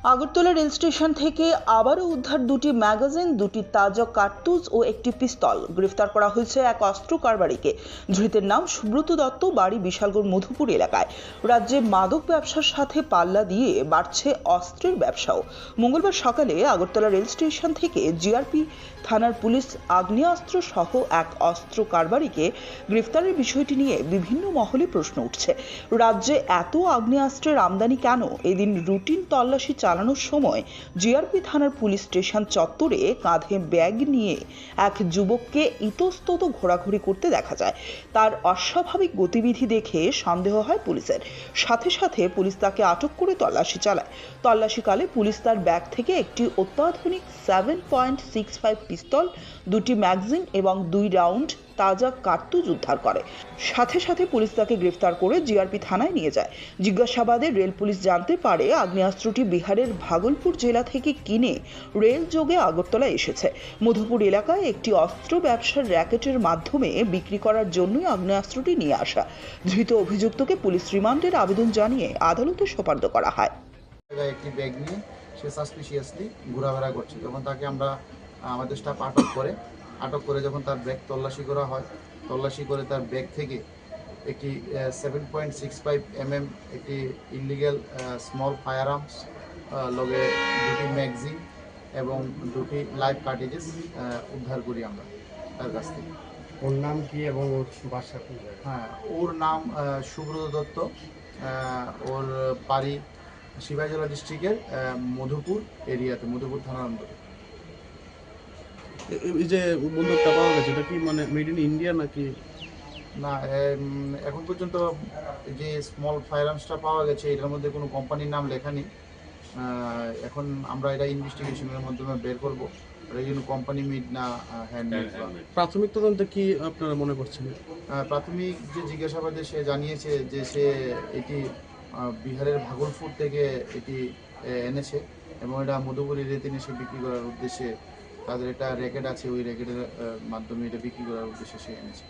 Agartala rail station থেকে আবারও উদ্ধার দুটি ম্যাগাজিন, দুটি তাজা কার্তুজ ও একটি পিস্তল। গ্রেফতার করা হয়েছে এক অস্ত্র কারবারিকে। ধৃতের নাম সুব্রত দত্ত, বাড়ি বিশালগড় মধুপুর এলাকায়। রাজ্যে মাদক ব্যবসার সাথে পাল্লা দিয়ে বাড়ছে অস্ত্রের ব্যবসাও। মঙ্গলবার সকালে আগরতলা রেল স্টেশন থেকে জিআরপি থানার পুলিশ আগ্নেয়াস্ত্র সহ এক অস্ত্র কারবারিকে গ্রেফতারের বিষয়টি নিয়ে বিভিন্ন মহলে প্রশ্ন উঠছে। রাজ্যে এত আগ্নেয়াস্ত্রের আমদানি কেন? এদিন রুটিন তল্লাশি চালানোর সময় জিআরপি থানার পুলিশ স্টেশন চত্বরে কাঁধে ব্যাগ নিয়ে এক যুবককে ইতস্তত ঘোরাঘুরি করতে দেখা যায়। তার অস্বাভাবিক গতিবিধি দেখে সন্দেহ হয় পুলিশের। সাথে সাথে পুলিশ তাকে আটক করে তল্লাশি চালায়। তল্লাশিকালে পুলিশ তার ব্যাগ থেকে একটি অত্যাধুনিক 7.65 পিস্তল, দুটি ম্যাগাজিন এবং 2 রাউন্ড তাজা কার্তুজ উদ্ধার করে। সাথে সাথে পুলিশ তাকে গ্রেফতার করে জিআরপি থানায় নিয়ে যায়। জিজ্ঞাসাবাদে রেল পুলিশ জানতে পারে আগ্নেয়াস্ত্রটি বিহারের ভাগলপুর জেলা থেকে কিনে রেল যোগে আগরতলা এসেছে। মধুপুর এলাকায় একটি অস্ত্র ব্যবসার র্যাকেটের মাধ্যমে বিক্রি করার জন্যই আগ্নেয়াস্ত্রটি নিয়ে আসা। ধৃত অভিযুক্তকে পুলিশ রিমান্ডের আবেদন জানিয়ে আদালতে সোপর্দ করা হয়। একটি ব্যাগ নিয়ে সে সাসপিশিয়াসলি ঘোরাফেরা করছে, তখন তাকে আমরা আমাদের স্টাফ আটক করে যখন তার ব্যাগ তল্লাশি করা হয়, তল্লাশি করে তার ব্যাগ থেকে একটি 7.65 mm একটি ইলিগ্যাল স্মল ফায়ার আর্মস, লগে দুটি ম্যাগজিন এবং দুটি লাইভ কার্টেজেস উদ্ধার করি আমরা তার কাছ থেকে। ওর নাম কি এবং ওর বাসা কি? হ্যাঁ, ওর নাম সুব্রত দত্ত, ওর বাড়ি সিপাহীজলা ডিস্ট্রিক্টের মধুপুর এরিয়াতে, মধুপুর থানার অন্তরে। এই যে বন্দুকটা পাওয়া গেছে, এটা কি মানে মেড ইন ইন্ডিয়া নাকি? না, এখন পর্যন্ত যে স্মল ফায়ার আর্মসটা পাওয়া গেছে এটার মধ্যে কোনো কোম্পানির নাম লেখা নেই। এখন আমরা এটা ইনভেস্টিগেশনের মাধ্যমে বের করবো এটা যেন কোম্পানি মেড না হ্যান্ডমেড। প্রাথমিক তদন্তে কি আপনারা মনে করছেন? প্রাথমিক যে জিজ্ঞাসাবাদে সে জানিয়েছে যে সে এটি বিহারের ভাগলপুর থেকে এটি এনেছে এবং এটা মধুপুর এরিয়াতে এনে সে বিক্রি করার উদ্দেশ্যে, তাদের একটা র্যাকেট আছে, ওই র্যাকেটের মাধ্যমে এটা বিক্রি করার উদ্দেশ্যে সে এনেছে।